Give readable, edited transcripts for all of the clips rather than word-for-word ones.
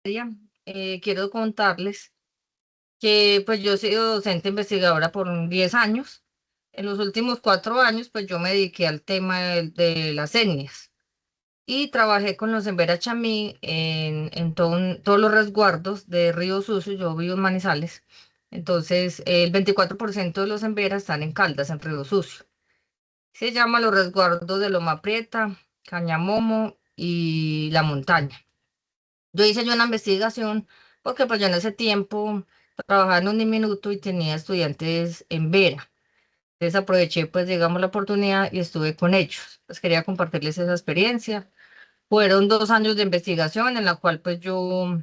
Quiero contarles que pues yo he sido docente investigadora por 10 años. En los últimos 4 años pues yo me dediqué al tema de las etnias y trabajé con los Embera Chamí en todos los resguardos de Río Sucio. Yo vivo en Manizales, entonces el 24% de los Embera están en Caldas, en Río Sucio. Se llama los resguardos de Loma Prieta, Cañamomo y La Montaña. Yo hice una investigación porque pues yo en ese tiempo trabajaba en un diminuto y tenía estudiantes en Vera. Entonces aproveché pues digamos la oportunidad y estuve con ellos. Pues quería compartirles esa experiencia. Fueron 2 años de investigación en la cual pues yo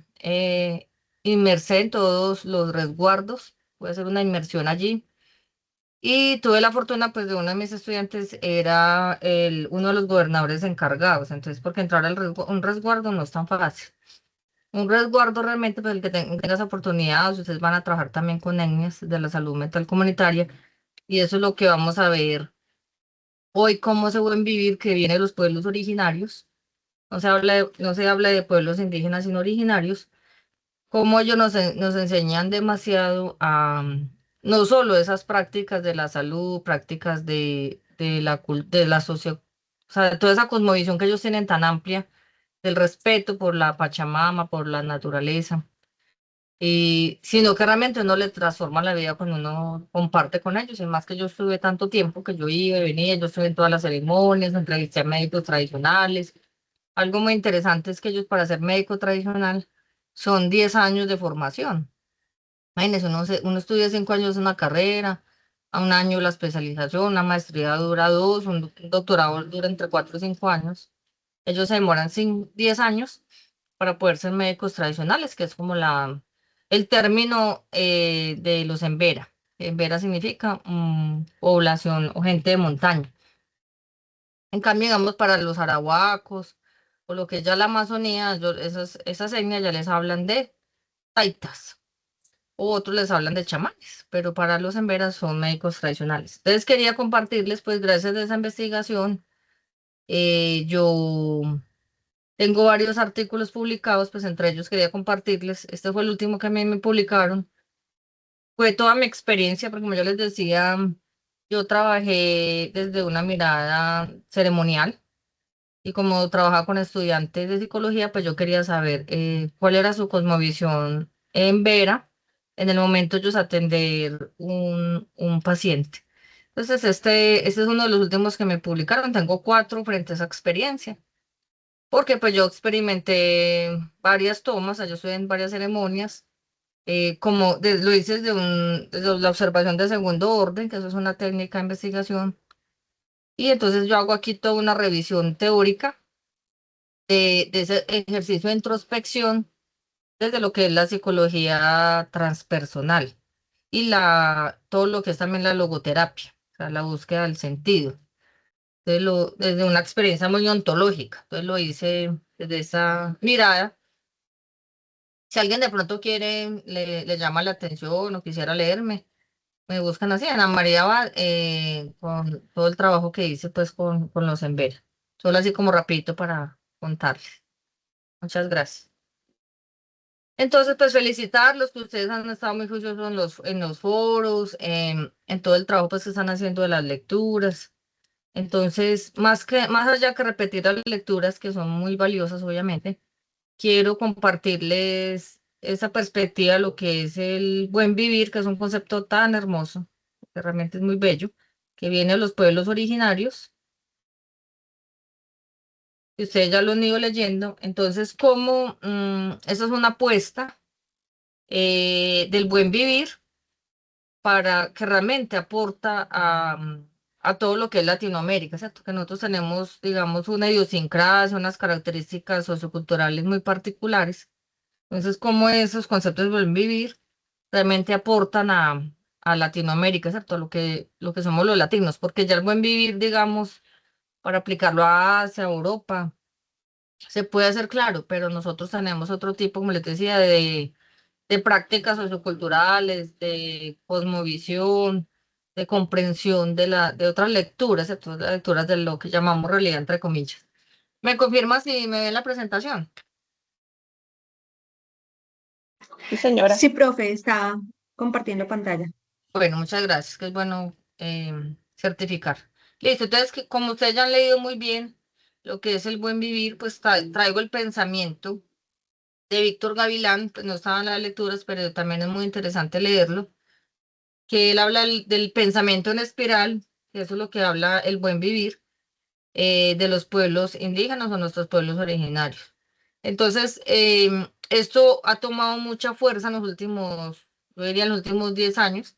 inmersé en todos los resguardos. Pude hacer una inmersión allí. Y tuve la fortuna pues de uno de mis estudiantes era uno de los gobernadores encargados. Entonces porque entrar un resguardo no es tan fácil. Un resguardo realmente, pues el que tenga esa oportunidad, ustedes van a trabajar también con etnias de la salud mental comunitaria y eso es lo que vamos a ver hoy, cómo se buen vivir que viene de los pueblos originarios. No se habla de pueblos indígenas, sino originarios, cómo ellos nos enseñan demasiado a no solo esas prácticas de la salud, prácticas de la socio, o sea, toda esa cosmovisión que ellos tienen tan amplia del respeto por la Pachamama, por la naturaleza. Y sino que realmente uno le transforma la vida cuando uno comparte con ellos. Y más que yo estuve tanto tiempo que yo iba y venía, yo estuve en todas las ceremonias, entrevisté a médicos tradicionales. Algo muy interesante es que ellos para ser médico tradicional son 10 años de formación. Imagínense, uno estudia 5 años una carrera, a un año la especialización, una maestría dura 2, un doctorado dura entre 4 y 5 años. Ellos se demoran 10 años para poder ser médicos tradicionales, que es como el término de los Embera. Embera significa población o gente de montaña. En cambio, digamos, para los arahuacos o lo que es ya la Amazonía, esas etnias ya les hablan de taitas o otros les hablan de chamanes, pero para los Embera son médicos tradicionales. Entonces quería compartirles, pues gracias a esa investigación, yo tengo varios artículos publicados, pues entre ellos quería compartirles. Este fue el último que a mí me publicaron. Fue toda mi experiencia, porque como yo les decía, yo trabajé desde una mirada ceremonial y como trabajaba con estudiantes de psicología, pues yo quería saber cuál era su cosmovisión en Vera en el momento de ellos atender un paciente. Entonces, este es uno de los últimos que me publicaron. Tengo 4 frente a esa experiencia. Porque pues yo experimenté varias tomas, o sea, yo estuve en varias ceremonias, lo hice desde la observación de segundo orden, que eso es una técnica de investigación, y entonces yo hago aquí toda una revisión teórica de ese ejercicio de introspección desde lo que es la psicología transpersonal y todo lo que es también la logoterapia, o sea, la búsqueda del sentido. Desde una experiencia muy ontológica. Entonces lo hice desde esa mirada. Si alguien de pronto le llama la atención o quisiera leerme, me buscan así, Ana María Abad, con todo el trabajo que hice pues con los Embera. Solo así como rapidito para contarles. Muchas gracias. Entonces, pues felicitarlos, que ustedes han estado muy juiciosos en los foros, en todo el trabajo pues que están haciendo de las lecturas. Entonces, más allá que repetir las lecturas, que son muy valiosas, obviamente, quiero compartirles esa perspectiva de lo que es el buen vivir, que es un concepto tan hermoso, que realmente es muy bello, que viene de los pueblos originarios, que ustedes ya lo han ido leyendo. Entonces, como esa es una apuesta del buen vivir para que realmente aporta a todo lo que es Latinoamérica, ¿cierto? Que nosotros tenemos, digamos, una idiosincrasia, unas características socioculturales muy particulares. Entonces, cómo esos conceptos del buen vivir realmente aportan a Latinoamérica, ¿cierto? Lo que somos los latinos, porque ya el buen vivir, digamos, para aplicarlo a Asia, a Europa, se puede hacer claro, pero nosotros tenemos otro tipo, como les decía, de prácticas socioculturales, de cosmovisión, de comprensión de otras lecturas, ¿cierto? Las lecturas de lo que llamamos realidad, entre comillas. ¿Me confirma si me ven la presentación? Sí, señora. Sí, profe, está compartiendo pantalla. Bueno, muchas gracias, que es bueno certificar. Listo, entonces, que como ustedes ya han leído muy bien lo que es el buen vivir, pues traigo el pensamiento de Víctor Gavilán, pues no estaba en las lecturas, pero también es muy interesante leerlo, que él habla del pensamiento en espiral, que eso es lo que habla el buen vivir de los pueblos indígenas o nuestros pueblos originarios. Entonces, esto ha tomado mucha fuerza en los últimos, yo diría en los últimos 10 años,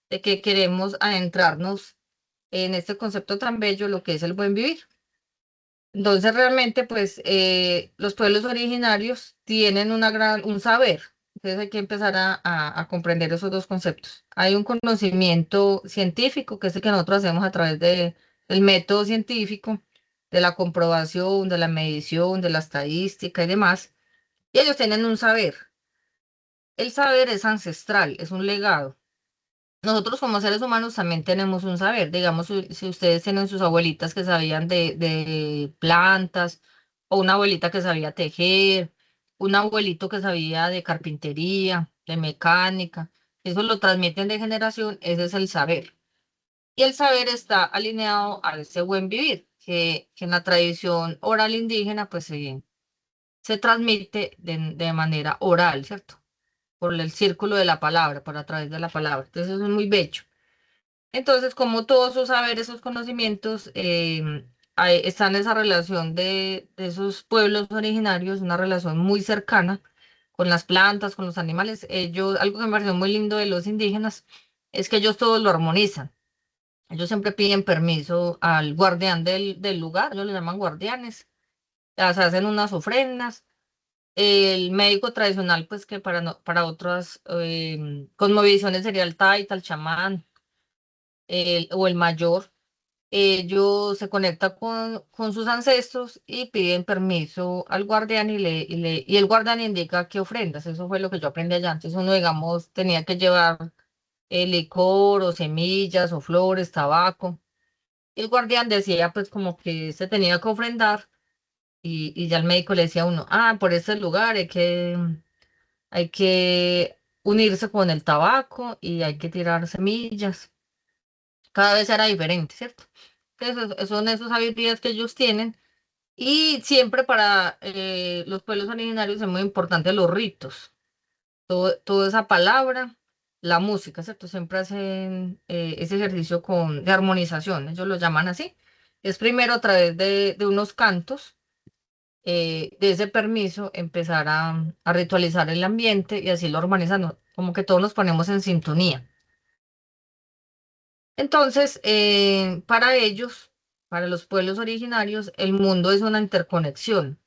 de que queremos adentrarnos en este concepto tan bello, lo que es el buen vivir. Entonces, realmente, pues, los pueblos originarios tienen un saber. Entonces, hay que empezar a comprender esos dos conceptos. Hay un conocimiento científico, que es el que nosotros hacemos a través del método científico, de la comprobación, de la medición, de la estadística y demás. Y ellos tienen un saber. El saber es ancestral, es un legado. Nosotros como seres humanos también tenemos un saber. Digamos, si ustedes tienen sus abuelitas que sabían de plantas, o una abuelita que sabía tejer, un abuelito que sabía de carpintería, de mecánica, eso lo transmiten de generación, ese es el saber. Y el saber está alineado a ese buen vivir, que en la tradición oral indígena, pues se transmite de manera oral, ¿cierto? Por el círculo de la palabra, por a través de la palabra. Entonces, eso es muy bello. Entonces, como todos sus saberes, esos conocimientos están en esa relación de esos pueblos originarios, una relación muy cercana con las plantas, con los animales. Ellos, algo que me pareció muy lindo de los indígenas es que ellos todos lo armonizan. Ellos siempre piden permiso al guardián del lugar, ellos le llaman guardianes, las hacen unas ofrendas. El médico tradicional, pues que para, para otras cosmovisiones sería el taita, el chamán o el mayor. Ellos se conectan con sus ancestros y piden permiso al guardián y el guardián indica qué ofrendas. Eso fue lo que yo aprendí allá. Antes uno, digamos, tenía que llevar licor o semillas o flores, tabaco. Y el guardián decía pues como que se tenía que ofrendar y ya el médico le decía a uno, ah, por ese lugar hay que unirse con el tabaco y hay que tirar semillas. Cada vez era diferente, ¿cierto? Entonces, son esos sabidurías que ellos tienen. Y siempre para los pueblos originarios es muy importante los ritos, toda esa palabra, la música, ¿cierto? Siempre hacen ese ejercicio de armonización, ellos lo llaman así. Es primero a través de unos cantos, de ese permiso, empezar a ritualizar el ambiente y así lo armonizando, como que todos nos ponemos en sintonía. Entonces, para ellos, para los pueblos originarios, el mundo es una interconexión.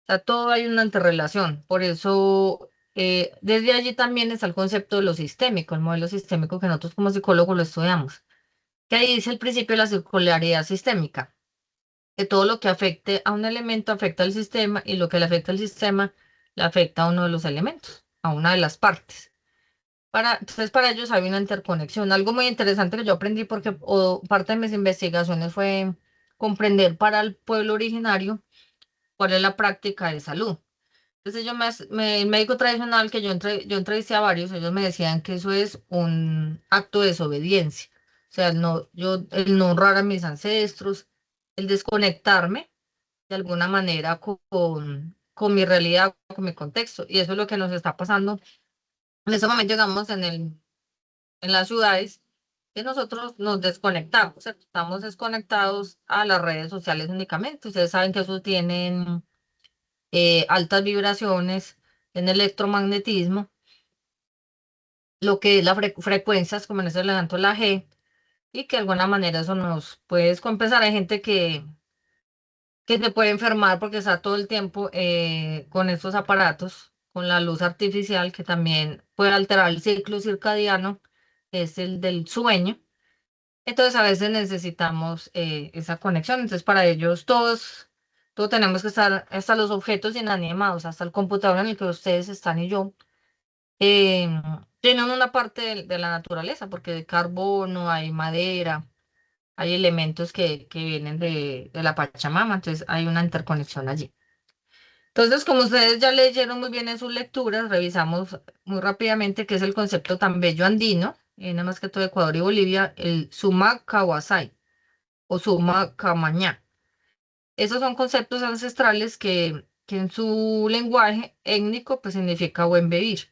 O sea, todo hay una interrelación. Por eso, desde allí también está el concepto de lo sistémico, el modelo sistémico que nosotros como psicólogos lo estudiamos. Que ahí dice el principio de la circularidad sistémica, que todo lo que afecte a un elemento afecta al sistema y lo que le afecta al sistema le afecta a uno de los elementos, a una de las partes. Entonces, para ellos hay una interconexión. Algo muy interesante que yo aprendí porque parte de mis investigaciones fue comprender para el pueblo originario cuál es la práctica de salud. Entonces, el médico tradicional que yo entrevisté a varios, ellos me decían que eso es un acto de desobediencia. O sea, el no honrar a mis ancestros, el desconectarme de alguna manera con mi realidad, con mi contexto. Y eso es lo que nos está pasando. En ese momento llegamos en las ciudades, que nosotros nos desconectamos, ¿cierto? Estamos desconectados a las redes sociales únicamente. Ustedes saben que eso tienen altas vibraciones en electromagnetismo, lo que es la frecuencias, como en ese levanto la G, y que de alguna manera eso nos puede descompensar. Hay gente que se puede enfermar porque está todo el tiempo con estos aparatos, con la luz artificial, que también puede alterar el ciclo circadiano, que es el del sueño. Entonces a veces necesitamos esa conexión. Entonces para ellos todos tenemos que estar, hasta los objetos inanimados, hasta el computador en el que ustedes están y yo, eh, tienen una parte de la naturaleza, porque de carbono hay madera, hay elementos que vienen de la Pachamama, entonces hay una interconexión allí. Entonces, como ustedes ya leyeron muy bien en sus lecturas, revisamos muy rápidamente qué es el concepto tan bello andino, nada más que todo Ecuador y Bolivia, el Sumac Kawasai o Sumac Camañá. Esos son conceptos ancestrales que en su lenguaje étnico pues significa buen vivir.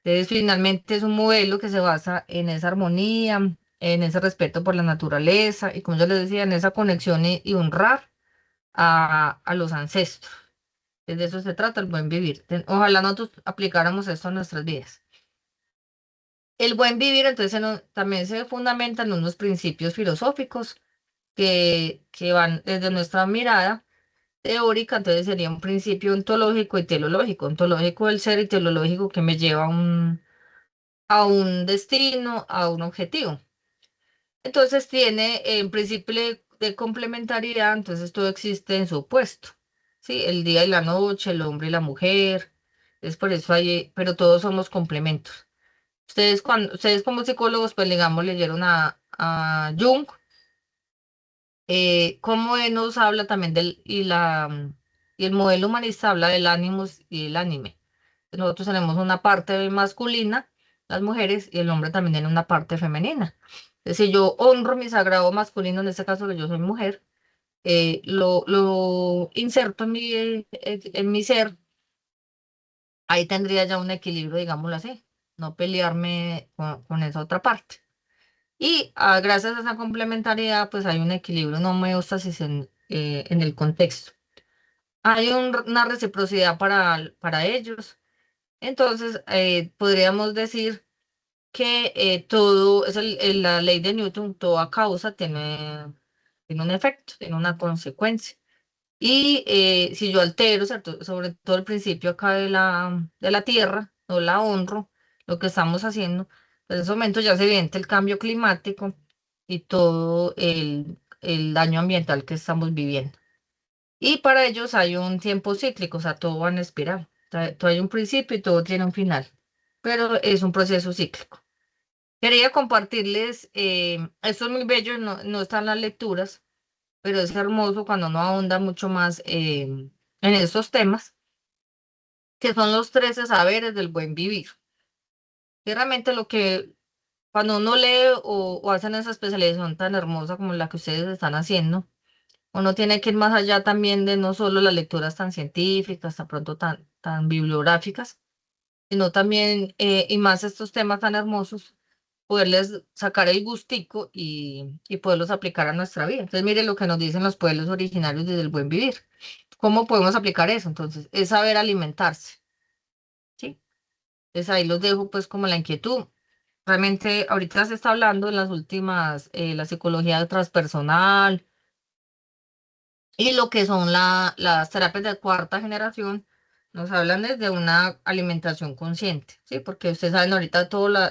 Entonces, finalmente es un modelo que se basa en esa armonía, en ese respeto por la naturaleza y, como yo les decía, en esa conexión y honrar a los ancestros. De eso se trata el buen vivir. Ojalá nosotros aplicáramos esto a nuestras vidas. El buen vivir, entonces, también se fundamenta en unos principios filosóficos que van desde nuestra mirada teórica, entonces sería un principio ontológico y teleológico. Ontológico del ser y teleológico que me lleva a un destino, a un objetivo. Entonces tiene en principio de complementariedad, entonces todo existe en su opuesto. Sí, el día y la noche, el hombre y la mujer. Es por eso hay, pero todos somos complementos. Ustedes como psicólogos, pues digamos, leyeron a Jung, cómo él nos habla también y el modelo humanista habla del ánimo y el anime. Nosotros tenemos una parte masculina, las mujeres, y el hombre también tiene una parte femenina. Es decir, yo honro mi sagrado masculino, en este caso que yo soy mujer, lo inserto en mi ser, ahí tendría ya un equilibrio, digámoslo así, no pelearme con esa otra parte. Y gracias a esa complementariedad, pues hay un equilibrio, una homeostasis en el contexto. Hay una reciprocidad para ellos. Entonces, podríamos decir que todo es la ley de Newton, toda causa tiene un efecto, tiene una consecuencia. Y si yo altero, ¿cierto? Sobre todo el principio acá de la Tierra, no la honro, lo que estamos haciendo, pues en ese momento ya se evidente el cambio climático y todo el daño ambiental que estamos viviendo. Y para ellos hay un tiempo cíclico, o sea, todo va en espiral. Todo hay un principio y todo tiene un final, pero es un proceso cíclico. Quería compartirles, esto es muy bello, no está en las lecturas, pero es hermoso cuando uno ahonda mucho más en estos temas, que son los 13 saberes del buen vivir. Y realmente cuando uno lee o hacen esa especialización tan hermosa como la que ustedes están haciendo, uno tiene que ir más allá también de no solo las lecturas tan científicas, tan pronto tan bibliográficas, sino también, y más estos temas tan hermosos, poderles sacar el gustico y poderlos aplicar a nuestra vida. Entonces, mire lo que nos dicen los pueblos originarios desde el buen vivir. ¿Cómo podemos aplicar eso? Entonces, es saber alimentarse, ¿sí? Entonces, ahí los dejo pues como la inquietud. Realmente, ahorita se está hablando en las últimas, la psicología transpersonal y lo que son las terapias de cuarta generación, nos hablan desde una alimentación consciente, ¿sí? Porque ustedes saben ahorita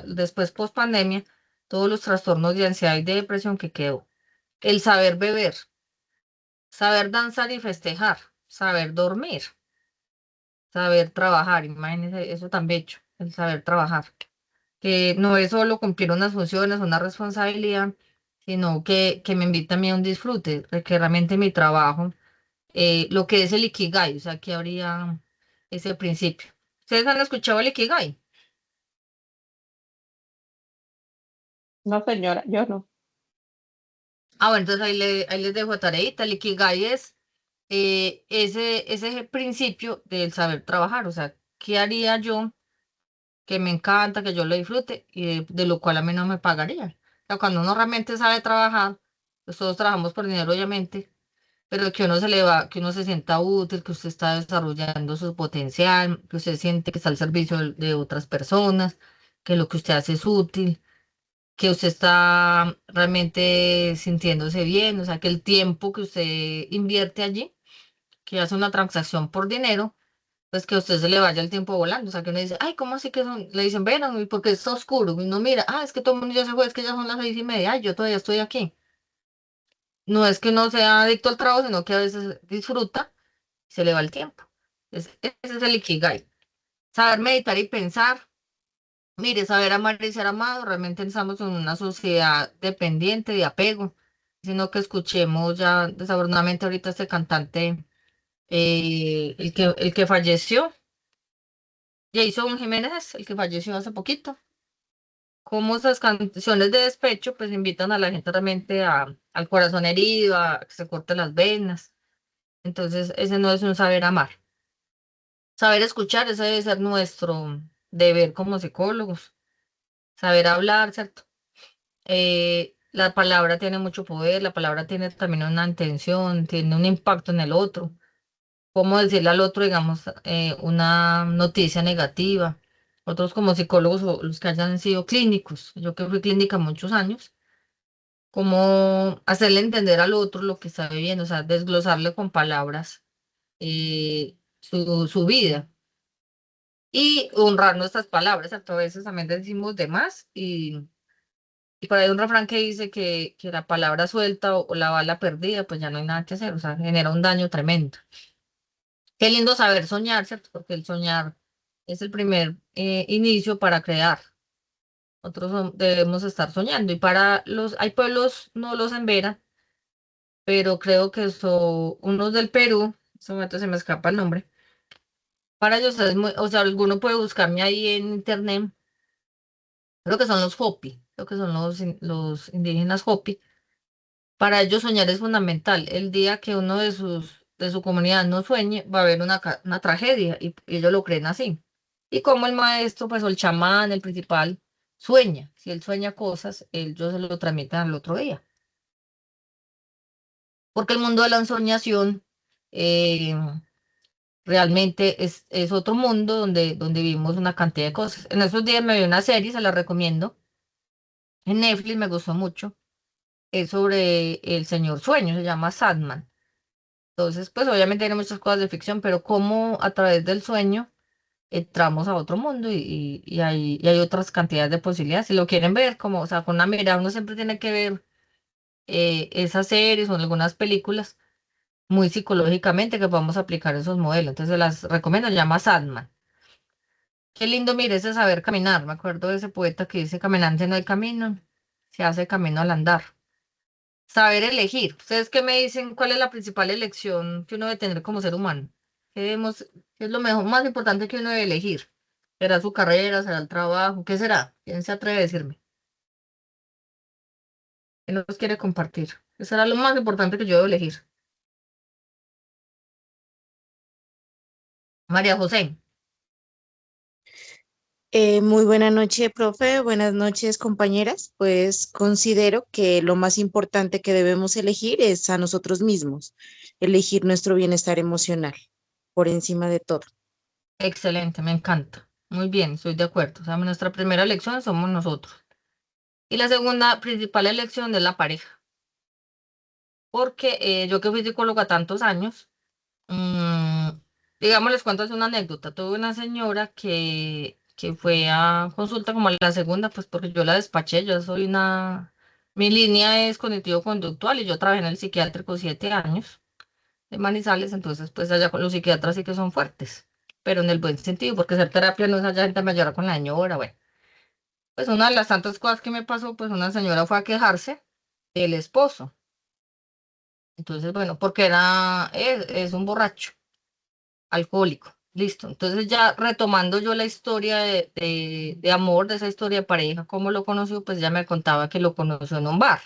después post pandemia, todos los trastornos de ansiedad y de depresión que quedó. El saber beber, saber danzar y festejar, saber dormir, saber trabajar, imagínense eso tan bello, el saber trabajar, que no es solo cumplir unas funciones, una responsabilidad, sino que me invita a mí a un disfrute, de que realmente mi trabajo, lo que es el Ikigai, o sea, que habría ese principio. ¿Ustedes han escuchado el Ikigai? No, señora, yo no. Ah, bueno, entonces ahí les dejo tareita. El Ikigai es ese principio del saber trabajar, o sea, ¿qué haría yo que me encanta, que yo lo disfrute y de lo cual a mí no me pagaría? O sea, cuando uno realmente sabe trabajar, pues todos trabajamos por dinero, obviamente, pero que uno que uno se sienta útil, que usted está desarrollando su potencial, que usted siente que está al servicio de otras personas, que lo que usted hace es útil, que usted está realmente sintiéndose bien, o sea, que el tiempo que usted invierte allí, que hace una transacción por dinero, pues que a usted se le vaya el tiempo volando, o sea, que uno dice, ay, ¿cómo así que le dicen, ven, ¿y por qué está oscuro? Y uno mira, es que todo el mundo ya se fue, es que ya son las 6:30, ay, yo todavía estoy aquí. No es que uno sea adicto al trabajo, sino que a veces disfruta y se le va el tiempo. Ese es el Ikigai. Saber meditar y pensar. Mire, saber amar y ser amado. Realmente estamos en una sociedad dependiente de apego, sino que escuchemos ya, desafortunadamente ahorita este cantante, el que falleció, Jason Jiménez, el que falleció hace poquito. Como esas canciones de despecho, pues invitan a la gente realmente al corazón herido, a que se corte las venas. Entonces, ese no es un saber amar. Saber escuchar, ese debe ser nuestro deber como psicólogos. Saber hablar, ¿cierto? La palabra tiene mucho poder, la palabra tiene también una intención, tiene un impacto en el otro. Cómo decirle al otro, digamos, una noticia negativa. Otros como psicólogos o los que hayan sido clínicos, yo que fui clínica muchos años, cómo hacerle entender al otro lo que está viviendo, o sea, desglosarle con palabras su vida y honrar nuestras palabras. A veces también decimos de más y por ahí hay un refrán que dice que la palabra suelta o la bala perdida, pues ya no hay nada que hacer, o sea, genera un daño tremendo. Qué lindo saber soñar, ¿cierto? Porque el soñar es el primer inicio para crear. Nosotros debemos estar soñando y para hay pueblos, no los en Vera, pero creo que son unos del Perú, en este momento se me escapa el nombre. Para ellos es muy, o sea, alguno puede buscarme ahí en internet, creo que son los Hopi, creo que son los indígenas Hopi. Para ellos soñar es fundamental. El día que uno de su comunidad no sueñe, va a haber una tragedia y ellos lo creen así. Y como el maestro, pues, o el chamán, el principal, sueña. Si él sueña cosas, ellos se lo transmiten al otro día. Porque el mundo de la ensoñación eh, realmente es otro mundo donde vivimos una cantidad de cosas. En esos días me vi una serie, se la recomiendo. En Netflix me gustó mucho. Es sobre el señor sueño, se llama Sandman. Entonces, pues obviamente tiene muchas cosas de ficción, pero cómo a través del sueño entramos a otro mundo y hay otras cantidades de posibilidades. Si lo quieren ver, como, o sea, con una mirada, uno siempre tiene que ver esas series o algunas películas muy psicológicamente que podamos aplicar esos modelos. Entonces, las recomiendo, se llama Sandman. Qué lindo, mire, ese saber caminar. Me acuerdo de ese poeta que dice, caminante no hay camino, se hace camino al andar. Saber elegir. ¿Ustedes qué me dicen? ¿Cuál es la principal elección que uno debe tener como ser humano? ¿Qué es lo mejor, más importante que uno debe elegir? ¿Será su carrera? ¿Será el trabajo? ¿Qué será? ¿Quién se atreve a decirme? ¿Qué nos quiere compartir? ¿Qué será lo más importante que yo debo elegir? María José. Muy buena noche, profe. Buenas noches, compañeras. Pues considero que lo más importante que debemos elegir es a nosotros mismos, elegir nuestro bienestar emocional por encima de todo. Excelente, me encanta. Muy bien, estoy de acuerdo. O sea, nuestra primera elección somos nosotros. Y la segunda principal elección es la pareja. Porque yo que fui psicóloga tantos años, Mm, digamos, les cuento así una anécdota. Tuve una señora que fue a consulta como a la segunda, pues porque yo la despaché, mi línea es cognitivo-conductual y yo trabajé en el psiquiátrico 7 años de Manizales, entonces pues allá con los psiquiatras sí que son fuertes, pero en el buen sentido, porque hacer terapia no es allá gente mayor con la señora, bueno. Pues una de las tantas cosas que me pasó, pues una señora fue a quejarse del esposo. Entonces, bueno, porque es un borracho alcohólico. Listo. Entonces ya retomando yo la historia de amor, de esa historia de pareja, cómo lo conoció, pues ya me contaba que lo conoció en un bar.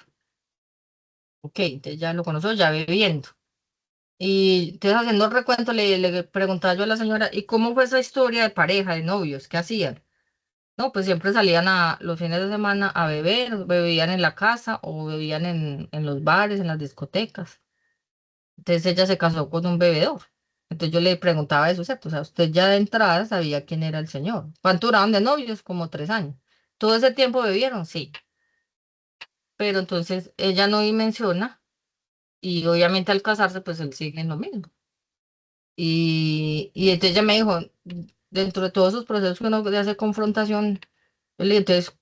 Ok, entonces ya lo conoció ya bebiendo. Y entonces haciendo el recuento le preguntaba yo a la señora, ¿y cómo fue esa historia de pareja, de novios? ¿Qué hacían? No, pues siempre salían los fines de semana a beber, bebían en la casa o bebían en los bares, en las discotecas. Entonces ella se casó con un bebedor. Entonces yo le preguntaba eso, ¿cierto? O sea, usted ya de entrada sabía quién era el señor. ¿Cuánto duraron de novios? Como 3 años. ¿Todo ese tiempo bebieron? Sí. Pero entonces ella no y menciona y obviamente al casarse pues él sigue en lo mismo. Y entonces ella me dijo, dentro de todos esos procesos que uno hace confrontación, yo le dije, entonces,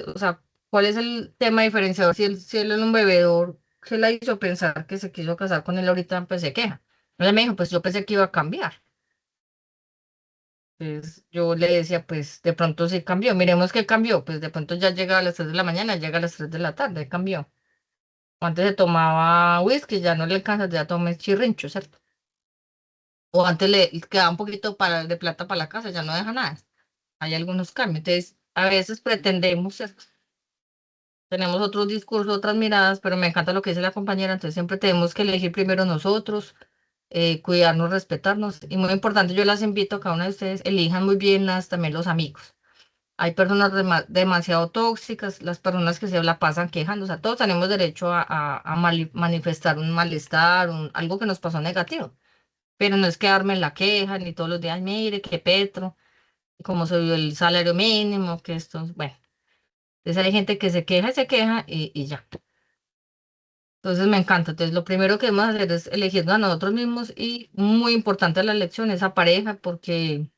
o sea, cuál es el tema diferenciador? Si él es un bebedor, ¿qué la hizo pensar que se quiso casar con él ahorita? Pues se queja. Ella me dijo, pues yo pensé que iba a cambiar. Pues yo le decía, pues de pronto sí cambió. Miremos qué cambió. Pues de pronto ya llega a las 3 de la mañana, llega a las 3 de la tarde, cambió. Antes se tomaba whisky, ya no le alcanza, ya toma chirrincho, ¿cierto? o antes le quedaba un poquito de plata para la casa, ya no deja nada. Hay algunos cambios. Entonces, a veces pretendemos, ¿cierto? Tenemos otros discursos, otras miradas, pero me encanta lo que dice la compañera, entonces siempre tenemos que elegir primero nosotros, cuidarnos, respetarnos. Y muy importante, yo las invito a cada una de ustedes, elijan muy bien también los amigos. Hay personas demasiado tóxicas, las personas que se la pasan quejando, o sea, todos tenemos derecho a manifestar un malestar, algo que nos pasó negativo, pero no es quedarme en la queja, ni todos los días, mire, que Petro, cómo subió el salario mínimo, que esto, bueno, entonces hay gente que se queja y se queja y ya. Entonces me encanta. Entonces lo primero que debemos hacer es elegirnos a nosotros mismos y muy importante la elección, esa pareja, porque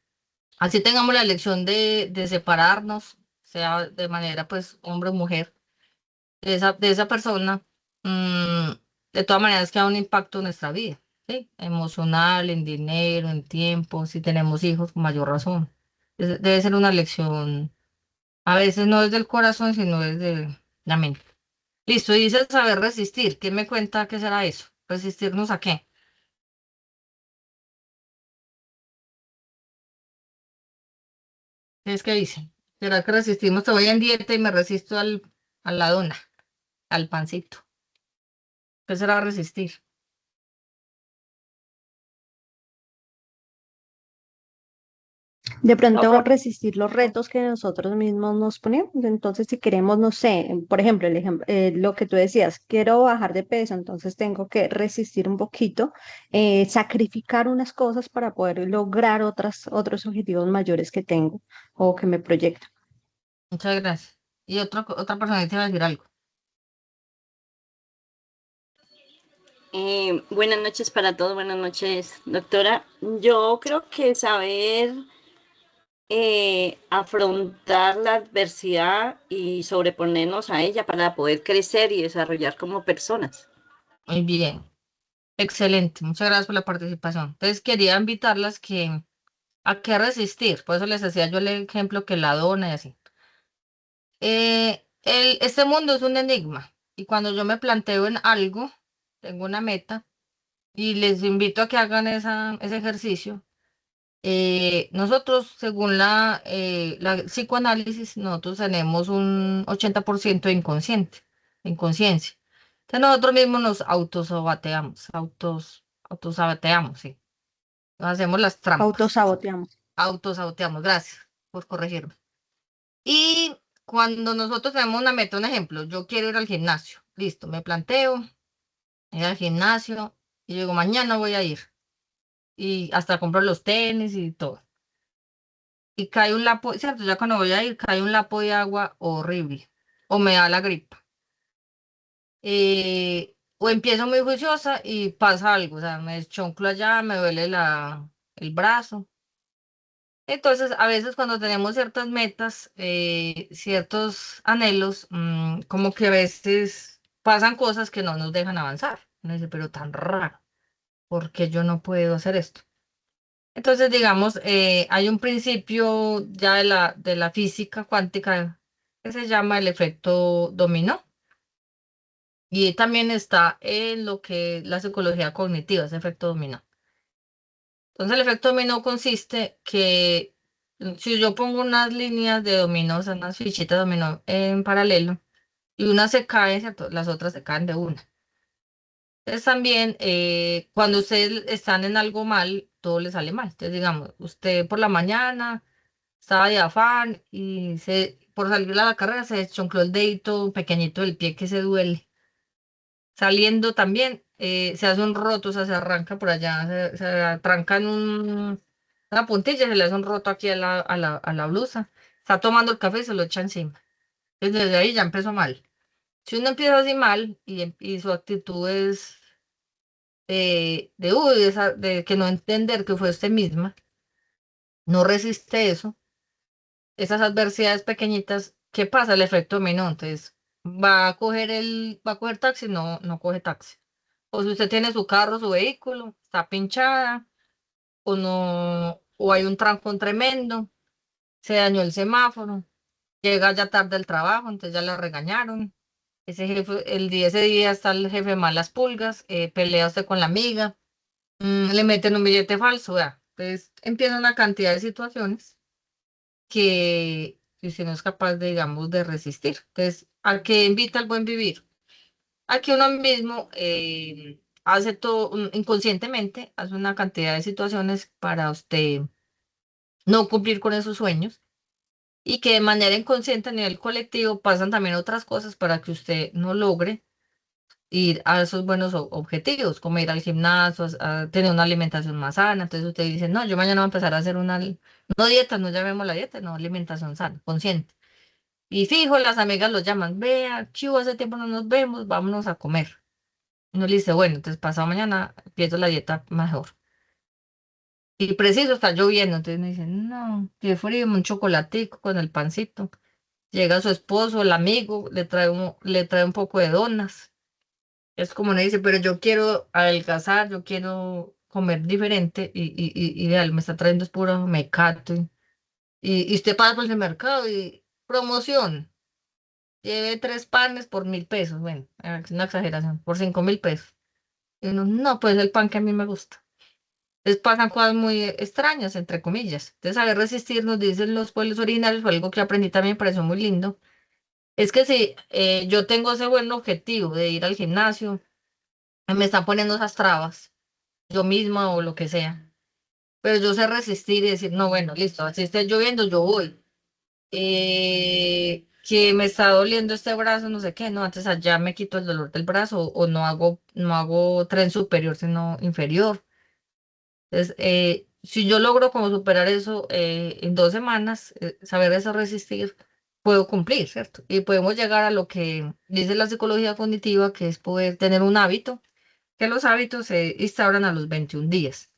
así tengamos la elección de separarnos, sea de manera pues hombre o mujer, de esa persona, mm, de todas maneras queda un impacto en nuestra vida, ¿sí? Emocional, en dinero, en tiempo, si tenemos hijos, con mayor razón. Debe ser una elección, a veces no desde el corazón, sino desde la mente. Listo, dice saber resistir. ¿Qué me cuenta qué será eso? ¿Resistirnos a qué? ¿Qué es que dicen? ¿Será que resistimos? Te voy en dieta y me resisto a la dona, al pancito. ¿Qué será resistir? De No, pronto profe, resistir los retos que nosotros mismos nos ponemos. Entonces, si queremos, no sé, por ejemplo, lo que tú decías, quiero bajar de peso, entonces tengo que resistir un poquito, sacrificar unas cosas para poder lograr otros objetivos mayores que tengo o que me proyecto. Muchas gracias. Y otra persona te va a decir algo. Buenas noches para todos, buenas noches, doctora. Yo creo que saber afrontar la adversidad y sobreponernos a ella para poder crecer y desarrollar como personas. Muy bien. Excelente. Muchas gracias por la participación. Entonces quería invitarlas a que resistir. Por eso les decía yo el ejemplo que la dona y así. Este mundo es un enigma. Y cuando yo me planteo en algo, tengo una meta. Y les invito a que hagan ese ejercicio. Nosotros, según la psicoanálisis, nosotros tenemos un 80% de inconsciencia. Entonces nosotros mismos nos autosaboteamos, sí. Nos hacemos las trampas, Autosaboteamos. autosaboteamos, gracias por corregirme. Y cuando nosotros tenemos una meta, un ejemplo, yo quiero ir al gimnasio, listo, me planteo, ir al gimnasio y digo, mañana voy a ir. Y hasta compro los tenis y todo. Y cae un lapo, ¿cierto? Ya cuando voy a ir, cae un lapo de agua horrible. O me da la gripa. O empiezo muy juiciosa y pasa algo. O sea, me deschonclo allá, me duele el brazo. Entonces, a veces cuando tenemos ciertas metas, ciertos anhelos, como que a veces pasan cosas que no nos dejan avanzar. Uno dice, pero tan raro, ¿por qué yo no puedo hacer esto? Entonces, digamos, hay un principio ya de la física cuántica que se llama el efecto dominó y también está en lo que es la psicología cognitiva, ese efecto dominó. Entonces, el efecto dominó consiste que si yo pongo unas líneas de dominó, o sea, unas fichitas de dominó en paralelo y una se cae, ¿cierto? Las otras se caen de una. Entonces también cuando ustedes están en algo mal, todo les sale mal. Entonces digamos, usted por la mañana estaba de afán y por salir a la carrera se deschoncló el dedito pequeñito del pie que se duele. Saliendo también se hace un roto, o sea, se arranca por allá, se atranca en una puntilla, se le hace un roto aquí a la blusa. Está tomando el café y se lo echa encima. Entonces desde ahí ya empezó mal. Si uno empieza así mal y su actitud es de que no entender que fue usted misma, no resiste eso, esas adversidades pequeñitas, ¿qué pasa? El efecto dominó, entonces va a coger taxi, no coge taxi. O si usted tiene su carro, su vehículo, está pinchada, o no, o hay un trancón tremendo, se dañó el semáforo, llega ya tarde al trabajo, entonces ya le regañaron. Ese día está el jefe malas pulgas, pelea usted con la amiga, le meten un billete falso, vea. Entonces empieza una cantidad de situaciones que usted no es capaz de, digamos, de resistir. Entonces, ¿a qué invita el buen vivir? A que uno mismo hace todo inconscientemente, hace una cantidad de situaciones para usted no cumplir con esos sueños y que de manera inconsciente a nivel colectivo pasan también otras cosas para que usted no logre ir a esos buenos objetivos, como ir al gimnasio, a tener una alimentación más sana. Entonces usted dice, no, yo mañana voy a empezar a hacer no dieta, no llamemos la dieta, no alimentación sana, consciente. Y fijo, las amigas lo llaman, vea, chivo, hace tiempo no nos vemos, vámonos a comer. Y uno le dice, bueno, entonces pasado mañana empiezo la dieta mejor. Y preciso, está lloviendo, entonces me dicen, no, qué frío, un chocolatico con el pancito. Llega su esposo, el amigo, le trae un poco de donas. Es como uno dice, pero yo quiero adelgazar, yo quiero comer diferente y ideal, me está trayendo es puro mecato. Y usted pasa por el mercado y promoción, lleve 3 panes por 1.000 pesos. Bueno, es una exageración, por 5.000 pesos. Y uno, no, pues el pan que a mí me gusta. Entonces pasan cosas muy extrañas, entre comillas. Entonces, saber resistir, nos dicen los pueblos originarios, fue algo que aprendí también, me pareció muy lindo. Es que si yo tengo ese buen objetivo de ir al gimnasio, me están poniendo esas trabas, yo misma o lo que sea. Pero yo sé resistir y decir, no, bueno, listo, así esté lloviendo, yo voy. Que me está doliendo este brazo, no sé qué, no, antes allá me quito el dolor del brazo o no hago tren superior, sino inferior. Entonces, si yo logro como superar eso en 2 semanas, saber eso resistir, puedo cumplir, ¿cierto? Y podemos llegar a lo que dice la psicología cognitiva, que es poder tener un hábito, que los hábitos se instauran a los 21 días.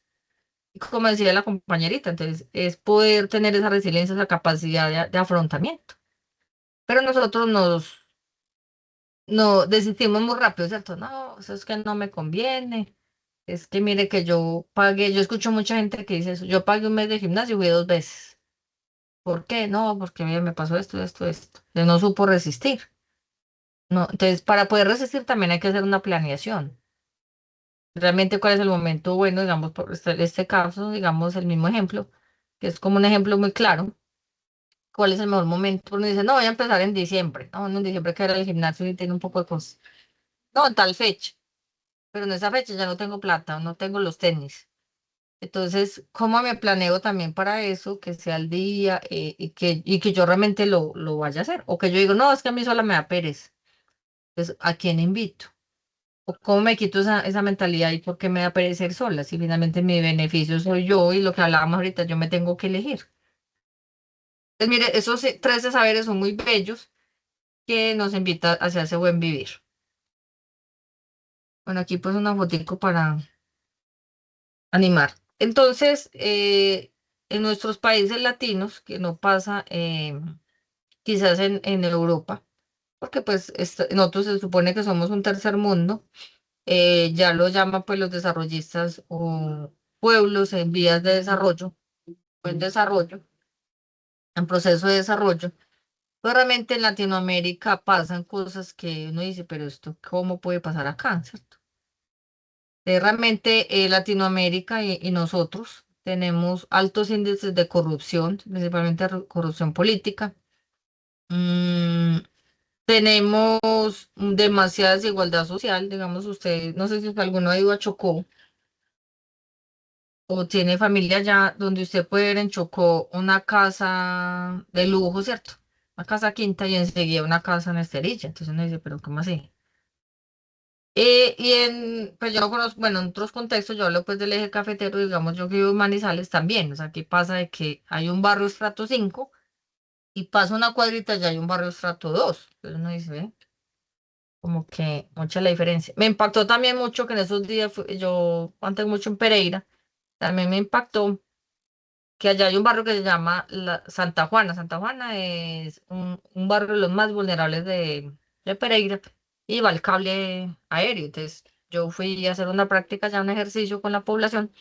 Y como decía la compañerita, entonces es poder tener esa resiliencia, esa capacidad de afrontamiento. Pero nosotros no desistimos muy rápido, ¿cierto? No, eso es que no me conviene. Es que mire que yo pagué, yo escucho mucha gente que dice eso, yo pagué un mes de gimnasio y fui 2 veces. ¿Por qué? No, porque mire, me pasó esto, esto, esto. Yo no supo resistir. No, entonces, para poder resistir también hay que hacer una planeación. Realmente, ¿cuál es el momento bueno, digamos, por este caso, digamos, el mismo ejemplo, que es como un ejemplo muy claro. ¿Cuál es el mejor momento? Uno dice, no, voy a empezar en diciembre. No, uno en diciembre que era el gimnasio y tiene un poco de cosas. No, en tal fecha. Pero en esa fecha ya no tengo plata, no tengo los tenis. Entonces, ¿cómo me planeo también para eso? Que sea el día y que yo realmente lo vaya a hacer. O que yo digo, no, es que a mí sola me da pereza. Entonces, ¿a quién invito? ¿O cómo me quito esa mentalidad y por qué me da pereza ir sola? Si finalmente mi beneficio soy yo y lo que hablábamos ahorita, yo me tengo que elegir. Entonces, mire, esos 13 saberes son muy bellos que nos invita hacia ese buen vivir. Bueno, aquí pues una fotico para animar. Entonces, en nuestros países latinos, que no pasa quizás en Europa, porque pues nosotros se supone que somos un tercer mundo, ya lo llaman pues los desarrollistas o pueblos en vías de desarrollo, o en desarrollo, en proceso de desarrollo. Pues realmente en Latinoamérica pasan cosas que uno dice, pero esto, ¿cómo puede pasar acá? ¿Cierto? Realmente Latinoamérica y nosotros tenemos altos índices de corrupción, principalmente corrupción política. Mm, tenemos demasiada desigualdad social, digamos usted, no sé si alguno ha ido a Chocó o tiene familia allá donde usted puede ver en Chocó una casa de lujo, ¿cierto? Una casa quinta y enseguida una casa en Esterilla. Entonces uno dice, pero ¿cómo así? Pues yo no conozco, bueno, en otros contextos, yo hablo pues del eje cafetero, digamos, yo que vivo en Manizales también, o sea, aquí pasa de que hay un barrio estrato 5 y pasa una cuadrita y hay un barrio estrato 2, entonces uno dice, ve, como que mucha la diferencia. Me impactó también mucho que en esos días, yo antes mucho en Pereira, también me impactó que allá hay un barrio que se llama Santa Juana. Santa Juana es un barrio de los más vulnerables de Pereira y va el cable aéreo. Entonces, yo fui a hacer una práctica, ya un ejercicio con la población.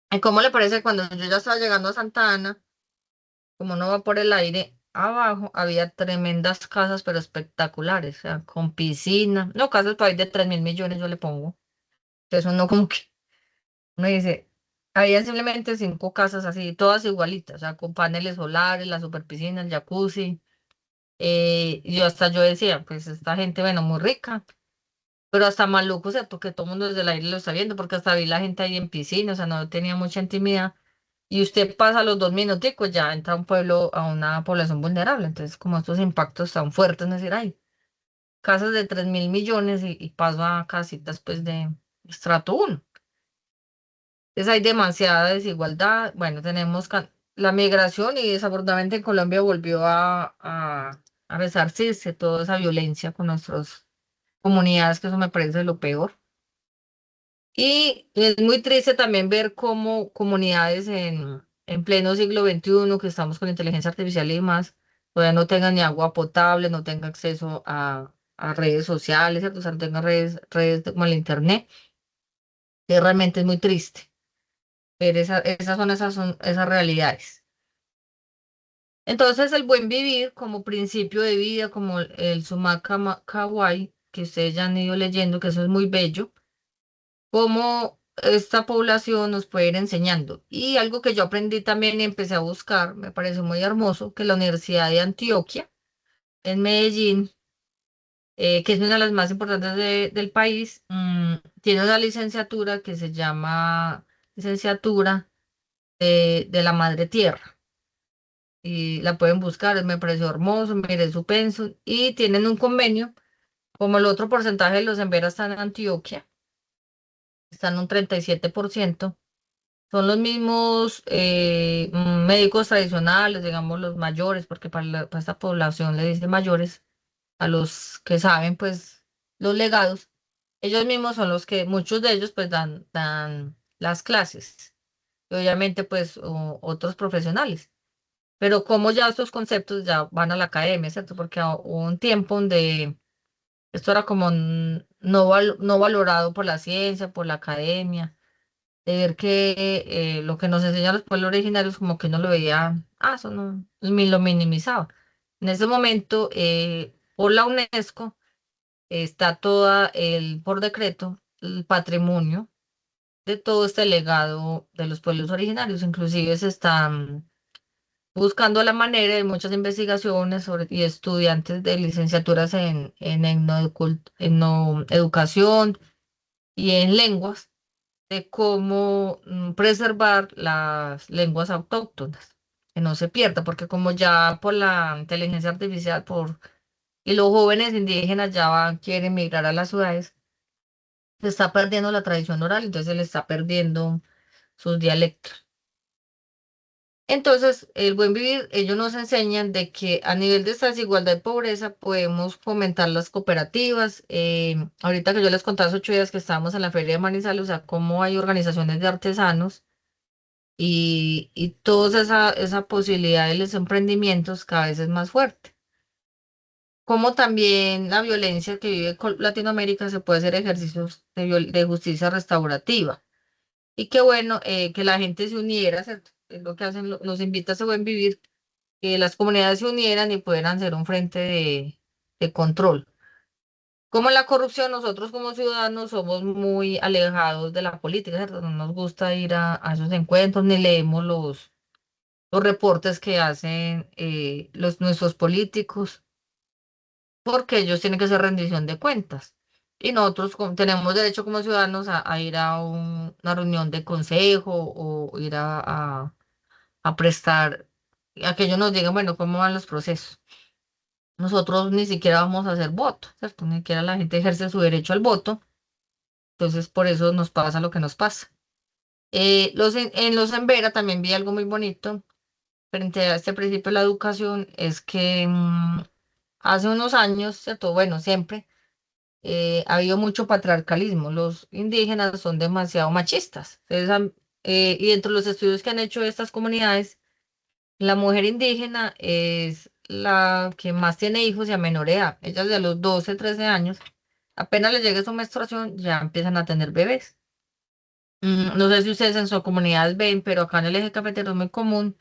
¿Y cómo le parece cuando yo ya estaba llegando a Santa Ana, como no va por el aire, abajo había tremendas casas, pero espectaculares, o sea, con piscina, no, casas para ir de 3.000 millones yo le pongo. Entonces, uno como que Me dice, había simplemente 5 casas así, todas igualitas, o sea, con paneles solares, la superpiscina, el jacuzzi. Y hasta yo decía, pues esta gente, bueno, muy rica, pero hasta maluco, ¿cierto? Que todo el mundo desde el aire lo está viendo, porque hasta vi la gente ahí en piscina, o sea, no tenía mucha intimidad. Y usted pasa los 2 minuticos, ya entra a un pueblo, a una población vulnerable. Entonces, como estos impactos tan fuertes, es decir, hay casas de 3.000 millones y paso a casitas, pues, de estrato 1. Entonces, hay demasiada desigualdad. Bueno, tenemos la migración y desafortunadamente en Colombia volvió a resarcirse toda esa violencia con nuestras comunidades, que eso me parece lo peor. Y es muy triste también ver cómo comunidades en pleno siglo XXI, que estamos con inteligencia artificial y demás, todavía no tengan ni agua potable, no tengan acceso a redes sociales, ¿cierto? O sea, no tengan redes como el internet, que realmente es muy triste ver esas son esas realidades. Entonces, el buen vivir como principio de vida, como el Sumaka Kawai, que ustedes ya han ido leyendo, que eso es muy bello, cómo esta población nos puede ir enseñando. Y algo que yo aprendí también y empecé a buscar, me pareció muy hermoso, que la Universidad de Antioquia, en Medellín, que es una de las más importantes del país, tiene una licenciatura que se llama Licenciatura de la Madre Tierra. Y la pueden buscar, me pareció hermoso, miré su pensum, y tienen un convenio, como el otro porcentaje de los Embera están en Antioquia, están un 37%. Son los mismos médicos tradicionales, digamos los mayores, porque para esta población le dicen mayores, a los que saben, pues, los legados. Ellos mismos son los que, muchos de ellos, pues, dan las clases. Y obviamente, pues, otros profesionales. Pero como ya estos conceptos ya van a la academia, ¿cierto? Porque hubo un tiempo donde esto era como no valorado por la ciencia, por la academia, de ver que lo que nos enseñan los pueblos originarios como que no lo veía, eso no, lo minimizaba. En ese momento, por la UNESCO, está por decreto, el patrimonio de todo este legado de los pueblos originarios. Inclusive se están buscando la manera de muchas investigaciones y estudiantes de licenciaturas en etnoeducación y en lenguas, de cómo preservar las lenguas autóctonas, que no se pierda, porque como ya por la inteligencia artificial y los jóvenes indígenas quieren migrar a las ciudades, se está perdiendo la tradición oral, entonces se le está perdiendo sus dialectos. Entonces, el buen vivir, ellos nos enseñan de que a nivel de esta desigualdad y pobreza podemos fomentar las cooperativas. Ahorita que yo les conté hace 8 días que estábamos en la feria de Manizales, o sea, cómo hay organizaciones de artesanos y toda esa posibilidad de los emprendimientos cada vez es más fuerte. Como también la violencia que vive Latinoamérica se puede hacer ejercicios de justicia restaurativa. Y qué bueno que la gente se uniera, ¿cierto? Es lo que hacen, nos invita a ese buen vivir, que las comunidades se unieran y pudieran ser un frente de control. Como en la corrupción, nosotros como ciudadanos somos muy alejados de la política, ¿cierto? No nos gusta ir a esos encuentros, ni leemos los reportes que hacen nuestros políticos, porque ellos tienen que hacer rendición de cuentas. Y nosotros tenemos derecho como ciudadanos a ir a una reunión de consejo o ir a prestar, a que ellos nos digan, bueno, cómo van los procesos. Nosotros ni siquiera vamos a hacer voto, ¿cierto? Ni siquiera la gente ejerce su derecho al voto, entonces por eso nos pasa lo que nos pasa. En los Embera también vi algo muy bonito frente a este principio de la educación, es que hace unos años, ¿cierto? Bueno, siempre ha habido mucho patriarcalismo. Los indígenas son demasiado machistas. Y dentro de los estudios que han hecho estas comunidades, la mujer indígena es la que más tiene hijos y a menor edad. Ellas de los 12, 13 años, apenas les llegue su menstruación, ya empiezan a tener bebés. No sé si ustedes en su comunidad ven, pero acá en el eje cafetero es muy común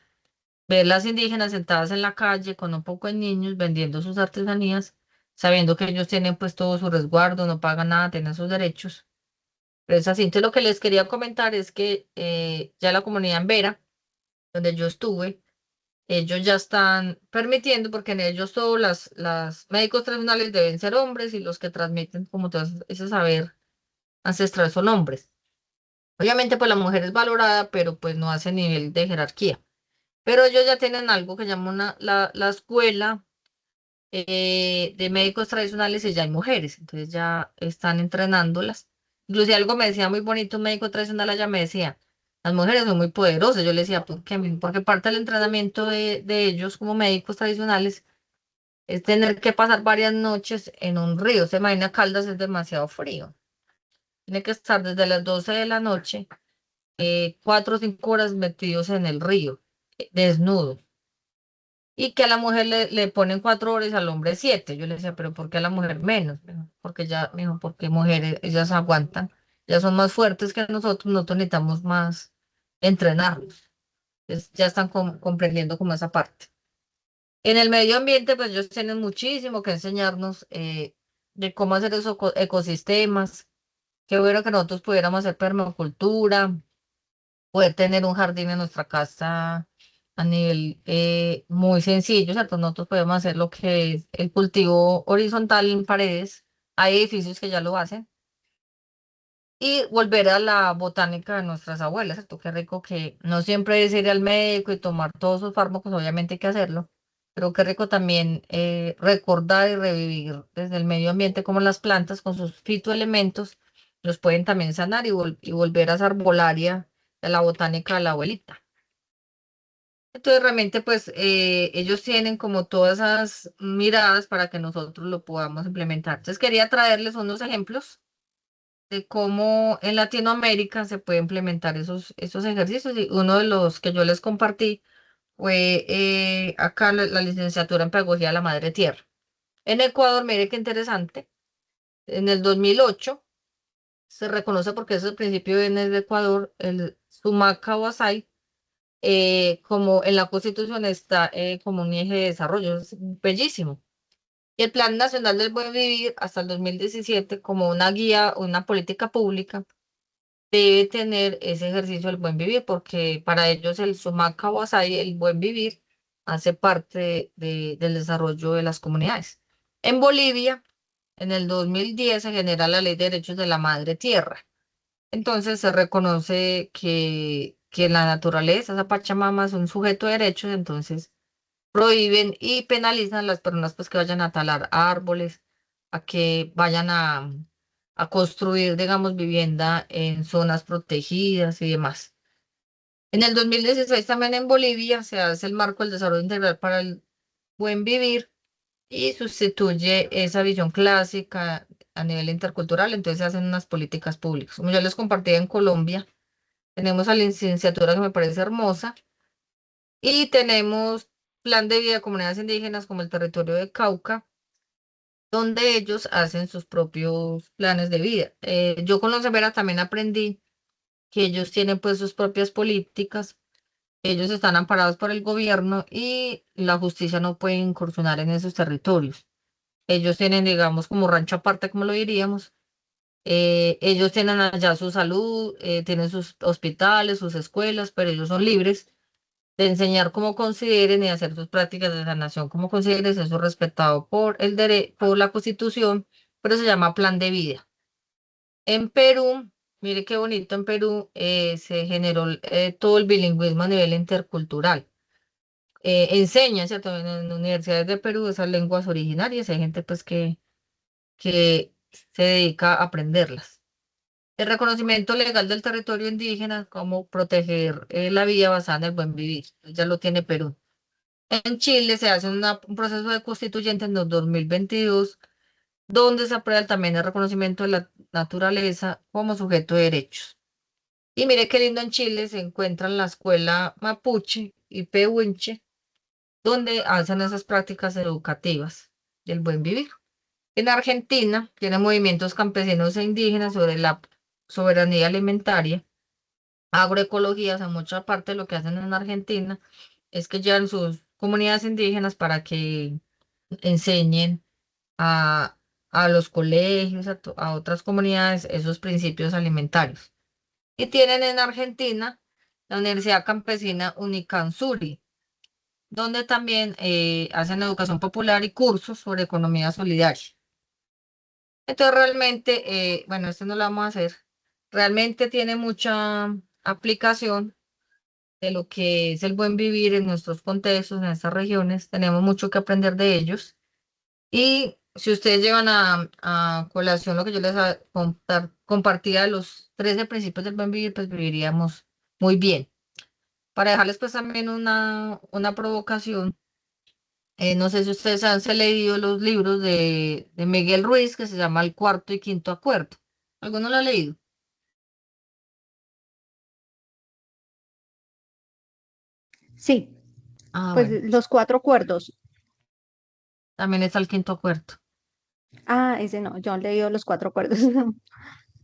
ver las indígenas sentadas en la calle con un poco de niños vendiendo sus artesanías, sabiendo que ellos tienen pues todo su resguardo, no pagan nada, tienen sus derechos. Pero es así. Entonces, lo que les quería comentar es que ya la comunidad en Vera, donde yo estuve, ellos ya están permitiendo, porque en ellos todos las médicos tradicionales deben ser hombres y los que transmiten como todo ese saber ancestral son hombres. Obviamente, pues la mujer es valorada, pero pues no hace nivel de jerarquía. Pero ellos ya tienen algo que llaman la escuela de médicos tradicionales y ya hay mujeres, entonces ya están entrenándolas. Incluso algo me decía muy bonito un médico tradicional allá, me decía, las mujeres son muy poderosas. Yo le decía, ¿por qué? Porque parte del entrenamiento de ellos como médicos tradicionales es tener que pasar varias noches en un río. Se imagina, Caldas es demasiado frío. Tiene que estar desde las 12 de la noche, 4 o 5 horas metidos en el río, desnudos. Y que a la mujer le ponen 4 horas y al hombre 7. Yo le decía, pero ¿por qué a la mujer menos? Me dijo, porque ya, me dijo, porque mujeres, ellas aguantan, ya son más fuertes que nosotros necesitamos más entrenarlos. Entonces, ya están comprendiendo como esa parte. En el medio ambiente, pues ellos tienen muchísimo que enseñarnos de cómo hacer esos ecosistemas. Qué bueno que nosotros pudiéramos hacer permacultura, poder tener un jardín en nuestra casa a nivel muy sencillo, ¿cierto? Nosotros podemos hacer lo que es el cultivo horizontal en paredes. Hay edificios que ya lo hacen. Y volver a la botánica de nuestras abuelas, ¿cierto? Qué rico que no siempre es ir al médico y tomar todos sus fármacos, obviamente hay que hacerlo, pero qué rico también recordar y revivir desde el medio ambiente como las plantas con sus fitoelementos los pueden también sanar y volver a esa arbolaria de la botánica de la abuelita. Entonces realmente pues ellos tienen como todas esas miradas para que nosotros lo podamos implementar. Entonces quería traerles unos ejemplos de cómo en Latinoamérica se puede implementar esos ejercicios. Y uno de los que yo les compartí fue acá la licenciatura en Pedagogía de la Madre Tierra. En Ecuador, mire qué interesante, en el 2008 se reconoce, porque es el principio viene de Ecuador, el Sumaca Wasai, como en la Constitución está como un eje de desarrollo, es bellísimo. Y el Plan Nacional del Buen Vivir hasta el 2017 como una guía, una política pública debe tener ese ejercicio del buen vivir, porque para ellos el Sumaca Wasai, el buen vivir, hace parte del desarrollo de las comunidades. En Bolivia, en el 2010 se genera la Ley de Derechos de la Madre Tierra. Entonces se reconoce que la naturaleza, esa Pachamama, es un sujeto de derechos, entonces prohíben y penalizan a las personas pues, que vayan a talar árboles, a que vayan a construir, digamos, vivienda en zonas protegidas y demás. En el 2016 también en Bolivia se hace el marco del desarrollo integral para el buen vivir y sustituye esa visión clásica a nivel intercultural, entonces se hacen unas políticas públicas. Como yo les compartí en Colombia, tenemos a la licenciatura que me parece hermosa y tenemos plan de vida de comunidades indígenas como el territorio de Cauca, donde ellos hacen sus propios planes de vida. Yo con los Rivera también aprendí que ellos tienen pues sus propias políticas, ellos están amparados por el gobierno y la justicia no puede incursionar en esos territorios. Ellos tienen, digamos, como rancho aparte, como lo diríamos. Ellos tienen allá su salud, tienen sus hospitales, sus escuelas, pero ellos son libres de enseñar como consideren y hacer sus prácticas de sanación como consideren, eso respetado por la Constitución, pero se llama plan de vida. En Perú, mire qué bonito, en Perú se generó todo el bilingüismo a nivel intercultural. Enseñan, ¿cierto? En universidades de Perú esas lenguas originarias, hay gente pues que se dedica a aprenderlas. El reconocimiento legal del territorio indígena, como proteger la vida basada en el buen vivir, ya lo tiene Perú. En Chile se hace un proceso de constituyente en el 2022, donde se aprueba también el reconocimiento de la naturaleza como sujeto de derechos. Y mire qué lindo, en Chile se encuentra la escuela mapuche y pehuenche, donde hacen esas prácticas educativas del buen vivir. En Argentina tiene movimientos campesinos e indígenas sobre la soberanía alimentaria, agroecología. O sea, mucha parte de lo que hacen en Argentina es que llevan sus comunidades indígenas para que enseñen a, a los colegios, a otras comunidades, esos principios alimentarios. Y tienen en Argentina la Universidad Campesina Unicansuri, donde también hacen educación popular y cursos sobre economía solidaria. Entonces realmente, bueno, este no lo vamos a hacer, realmente tiene mucha aplicación de lo que es el buen vivir en nuestros contextos, en estas regiones. Tenemos mucho que aprender de ellos. Y si ustedes llevan a colación lo que yo les compartía de los 13 principios del buen vivir, pues viviríamos muy bien. Para dejarles pues también una provocación, no sé si ustedes han se leído los libros de Miguel Ruiz, que se llama El Cuarto y Quinto Acuerdo. ¿Alguno lo ha leído? Sí, Ah, pues bueno, los cuatro acuerdos. también está el Quinto Acuerdo. Ah, ese no, yo he leído los cuatro acuerdos.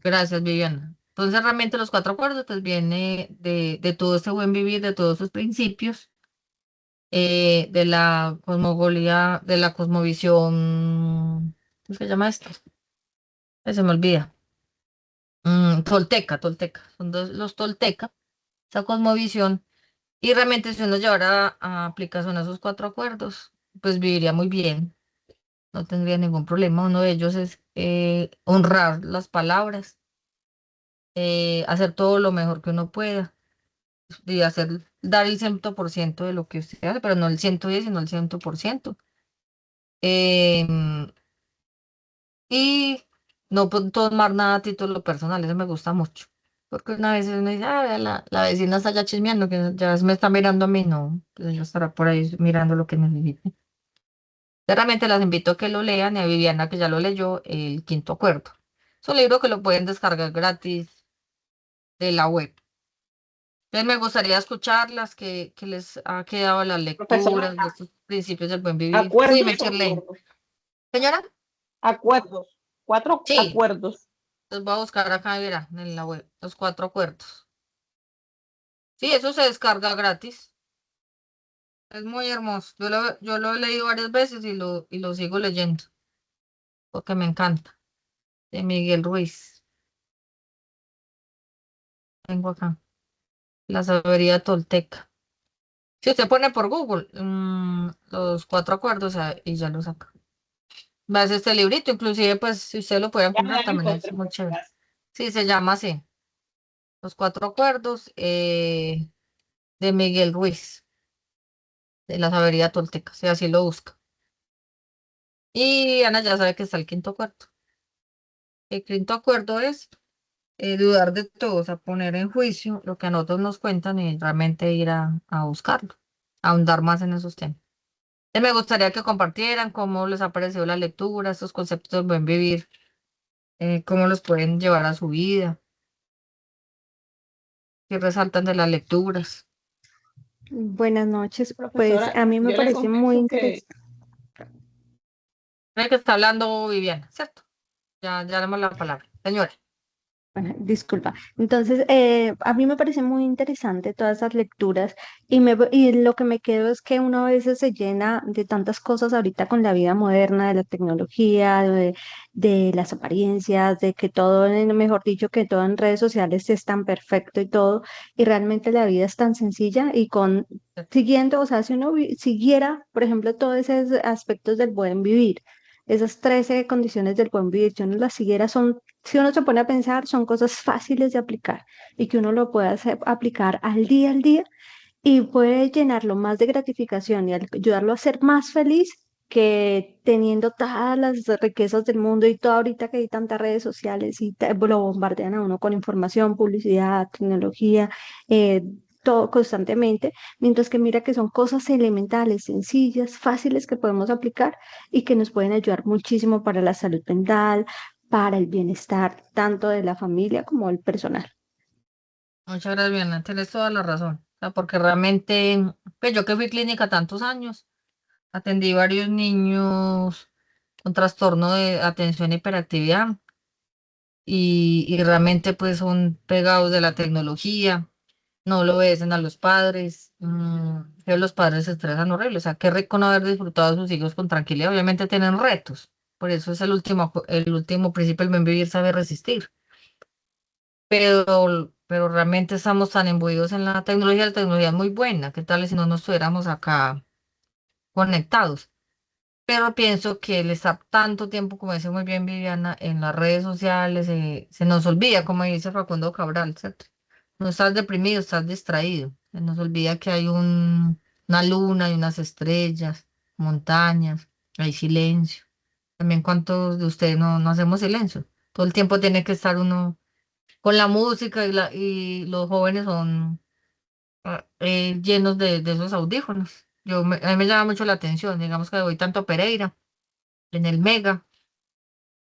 Gracias, Viviana. Entonces, realmente los cuatro acuerdos, pues viene de todo este buen vivir, de todos sus principios, de la cosmogonía, de la cosmovisión, ¿cómo se llama esto? Se me olvida. Tolteca, son los tolteca, esa cosmovisión. Y realmente si uno llevara a aplicación esos cuatro acuerdos, pues viviría muy bien, no tendría ningún problema. Uno de ellos es honrar las palabras, hacer todo lo mejor que uno pueda y dar el 100% de lo que usted hace, pero no el 110, sino el 100%. Em, y no tomar nada a título personal, eso me gusta mucho. Porque una vez uno dice, ah, vea, la vecina está ya chismeando, que ya me está mirando a mí, no, pues ella estará por ahí mirando lo que necesite. Realmente las invito a que lo lean y a Viviana, que ya lo leyó, El Quinto Acuerdo. Es un libro que lo pueden descargar gratis de la web. Entonces me gustaría escucharlas, que les ha quedado las Profesora, lecturas de estos principios del buen vivir. Sí, me acuerdos o Shirley. acuerdos. Señora, Acuerdos. Cuatro sí, acuerdos. los voy a buscar acá, verá, en la web, los cuatro acuerdos. Sí, eso se descarga gratis. Es muy hermoso. Yo lo he leído varias veces y lo sigo leyendo, porque me encanta. De Miguel Ruiz. Tengo acá. La sabiduría tolteca. Si usted pone por Google los cuatro acuerdos y ya lo saca. Va a ser este librito, inclusive pues si usted lo pueden comprar Ya lo también es encontré, muy profe, chévere. gracias. Sí, se llama así. Los cuatro acuerdos de Miguel Ruiz, de la sabiduría tolteca, si así lo busca. Y Ana ya sabe que está el quinto acuerdo. El quinto acuerdo es dudar de todo, o sea, poner en juicio lo que a nosotros nos cuentan y realmente ir a buscarlo, ahondar más en esos temas. Me gustaría que compartieran cómo les ha parecido la lectura, estos conceptos del buen vivir, cómo los pueden llevar a su vida, qué resaltan de las lecturas. Buenas noches, pues Profesora, a mí me yo le parece muy confieso que interesante. Creo que está hablando Viviana, ¿cierto? Ya damos la palabra. Señora. Bueno, disculpa. Entonces, a mí me parece muy interesante todas esas lecturas y lo que me quedo es que uno a veces se llena de tantas cosas ahorita con la vida moderna, de la tecnología, de las apariencias, de que todo, mejor dicho, que todo en redes sociales es tan perfecto y todo, y realmente la vida es tan sencilla y siguiendo, o sea, si uno siguiera, por ejemplo, todos esos aspectos del buen vivir. Esas 13 condiciones del buen vivir, si uno las siguiera, si uno se pone a pensar, son cosas fáciles de aplicar y que uno lo puede aplicar al día y puede llenarlo más de gratificación y ayudarlo a ser más feliz que teniendo todas las riquezas del mundo y todo ahorita que hay tantas redes sociales y lo bombardean a uno con información, publicidad, tecnología, eh, todo constantemente, mientras que mira que son cosas elementales, sencillas, fáciles que podemos aplicar y que nos pueden ayudar muchísimo para la salud mental, para el bienestar tanto de la familia como del personal. Muchas gracias, Viviana. Tienes toda la razón. O sea, porque realmente, pues yo que fui clínica tantos años, atendí varios niños con trastorno de atención e hiperactividad y realmente pues son pegados de la tecnología, no lo obedecen a los padres, que los padres se estresan horrible, o sea, qué rico no haber disfrutado a sus hijos con tranquilidad, obviamente tienen retos, Por eso es el último principio, el buen vivir sabe resistir. Pero realmente estamos tan imbuidos en la tecnología es muy buena. ¿Qué tal si no nos estuviéramos acá conectados? Pero pienso que el estar tanto tiempo, como dice muy bien Viviana, en las redes sociales, se nos olvida, como dice Facundo Cabral, ¿cierto? No estás deprimido, estás distraído. Se nos olvida que hay una luna y unas estrellas, montañas, hay silencio. También cuántos de ustedes no hacemos silencio. Todo el tiempo tiene que estar uno con la música y los jóvenes son llenos de esos audífonos. A mí me llama mucho la atención, digamos que voy tanto a Pereira, en el Mega,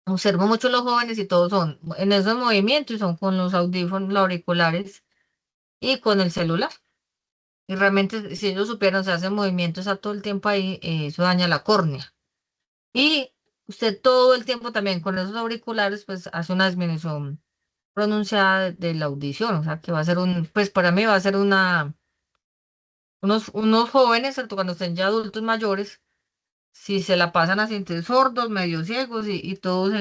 observo mucho los jóvenes y todos son en esos movimientos y son con los audífonos, los auriculares y con el celular. Y realmente si ellos supieran, se hacen movimientos a todo el tiempo ahí, eso daña la córnea. Y usted todo el tiempo también con esos auriculares, pues hace una disminución pronunciada de la audición, o sea que va a ser pues para mí va a ser unos jóvenes, ¿cierto? Cuando estén ya adultos mayores, si se la pasan a sentir sordos, medio ciegos y todos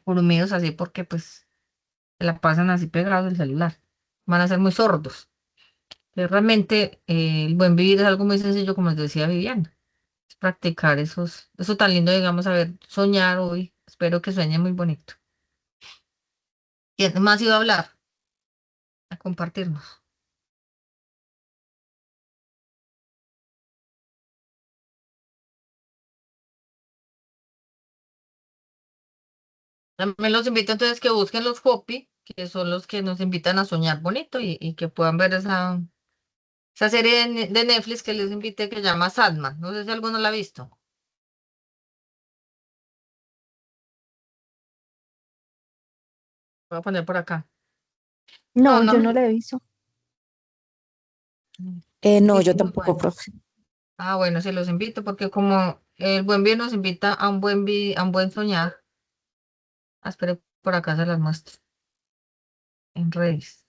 grumidos así porque pues se la pasan así pegados del celular, van a ser muy sordos. Pero realmente el buen vivir es algo muy sencillo, como les decía Viviana, es practicar eso tan lindo, digamos, a ver, soñar hoy, espero que sueñen muy bonito. ¿Quién más iba a hablar? A compartirnos. También los invito entonces que busquen los Hopi, que son los que nos invitan a soñar bonito y que puedan ver esa serie de Netflix que les invité que se llama Sandman. No sé si alguno la ha visto. Voy a poner por acá. No, No, no. yo no la he visto. No, Sí, yo sí, muy tampoco, bueno. profe. Ah, bueno, sí los invito porque como el buen bien nos invita a a un buen soñar. Ah, espere, por acá se las muestro en redes.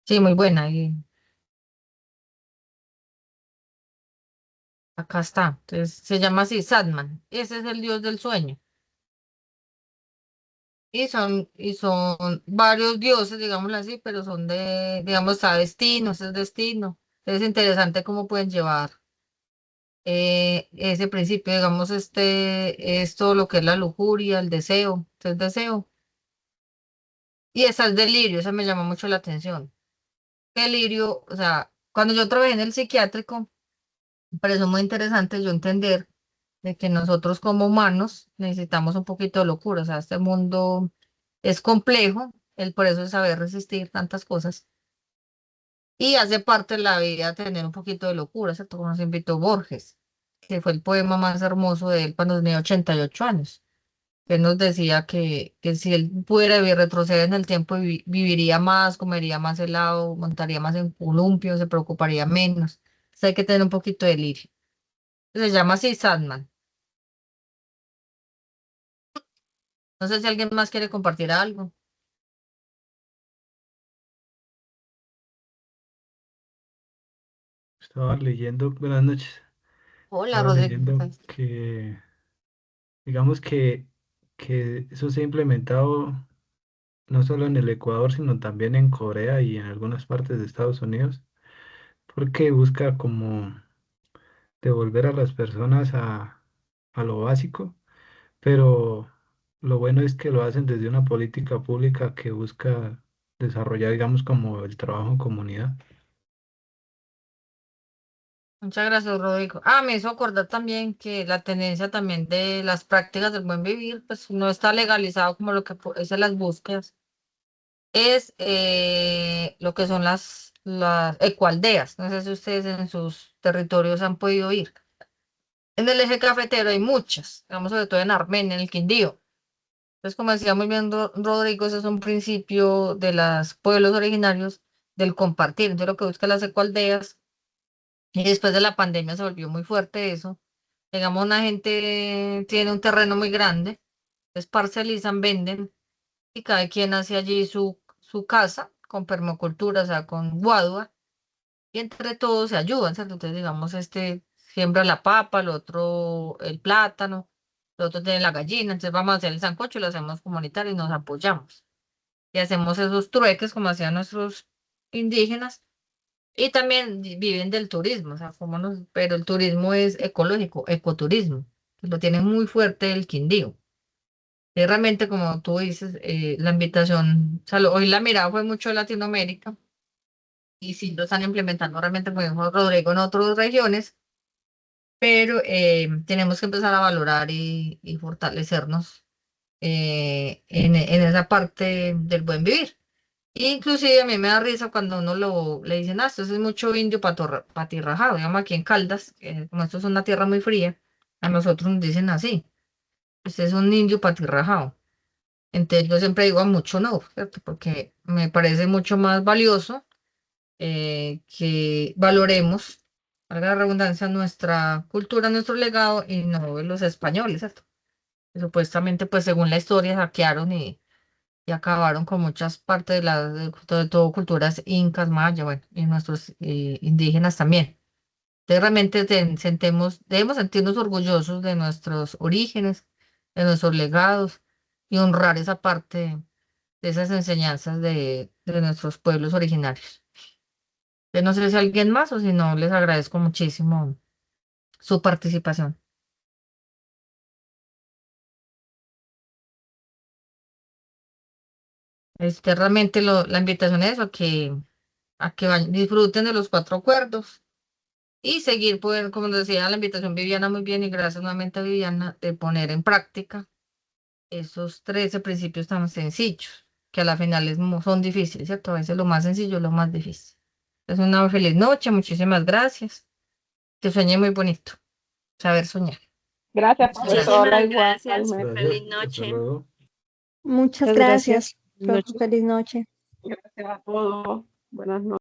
Sí, muy buena. Y acá está. Entonces se llama así Sandman. Ese es el dios del sueño. Y son varios dioses, digámoslo así, pero son digamos, a destino, ese es destino. Es interesante cómo pueden llevar ese principio, digamos, es todo lo que es la lujuria, el deseo, es deseo. Y esa es delirio, esa me llama mucho la atención. Delirio, o sea, cuando yo trabajé en el psiquiátrico, me pareció muy interesante yo entender de que nosotros como humanos necesitamos un poquito de locura, o sea, este mundo es complejo, por eso es saber resistir tantas cosas. Y hace parte de la vida tener un poquito de locura, ¿cierto? Como nos invitó Borges, que fue el poema más hermoso de él cuando tenía 88 años. Él nos decía que si él pudiera retroceder en el tiempo, viviría más, comería más helado, montaría más en columpio, se preocuparía menos. Entonces hay que tener un poquito de lirio. Se llama así Sandman. No sé si alguien más quiere compartir algo. Estaba leyendo, buenas noches, Hola, estaba Rodrigo. leyendo que, digamos que eso se ha implementado no solo en el Ecuador, sino también en Corea y en algunas partes de Estados Unidos, porque busca como devolver a las personas a lo básico, pero lo bueno es que lo hacen desde una política pública que busca desarrollar, digamos, como el trabajo en comunidad. Muchas gracias, Rodrigo. Ah, me hizo acordar también que la tendencia también de las prácticas del buen vivir, pues no está legalizado como lo que es en las búsquedas. Es lo que son las ecoaldeas. No sé si ustedes en sus territorios han podido ir. En el eje cafetero hay muchas, digamos sobre todo en Armenia, en el Quindío. Entonces, como decía muy bien Rodrigo, ese es un principio de los pueblos originarios del compartir. Entonces, lo que buscan las ecoaldeas, y después de la pandemia se volvió muy fuerte eso. Digamos, una gente tiene un terreno muy grande, entonces parcelizan, venden, y cada quien hace allí su casa con permacultura, o sea, con guadua, y entre todos se ayudan, ¿cierto? Entonces, digamos, siembra la papa, el otro el plátano, el otro tiene la gallina, entonces vamos a hacer el sancocho y lo hacemos comunitario y nos apoyamos. Y hacemos esos trueques como hacían nuestros indígenas. Y también viven del turismo, o sea, pero el turismo es ecológico, ecoturismo, que lo tiene muy fuerte el Quindío. Y realmente, como tú dices, la invitación, o sea, hoy la mirada fue mucho de Latinoamérica y sí lo están implementando realmente, como dijo Rodrigo, en otras regiones, pero tenemos que empezar a valorar y fortalecernos en esa parte del buen vivir. Inclusive a mí me da risa cuando uno le dicen, esto es mucho indio patirrajado, digamos aquí en Caldas, como esto es una tierra muy fría, a nosotros nos dicen así, usted es un indio patirrajado. Entonces yo siempre digo a mucho no, ¿cierto? Porque me parece mucho más valioso que valoremos, valga la redundancia, nuestra cultura, nuestro legado y no los españoles, ¿cierto? Que supuestamente, pues según la historia, saquearon y acabaron con muchas partes de todo culturas incas, maya, bueno, y nuestros indígenas también. Entonces realmente debemos sentirnos orgullosos de nuestros orígenes, de nuestros legados y honrar esa parte de esas enseñanzas de nuestros pueblos originarios. No sé si alguien más o si no, les agradezco muchísimo su participación. Realmente la invitación es a que disfruten de los cuatro acuerdos y seguir, pues, como decía la invitación Viviana muy bien y gracias nuevamente a Viviana, de poner en práctica esos 13 principios tan sencillos, que a la final son difíciles, ¿cierto? A veces lo más sencillo es lo más difícil. Es una feliz noche, muchísimas gracias. Que sueñe muy bonito, saber soñar. Gracias, profesora, Muchísimas gracias. igualmente. Gracias. Feliz Hasta noche. luego. Muchas Muchas gracias, gracias. profe. Feliz noche. Gracias a todos. Buenas noches.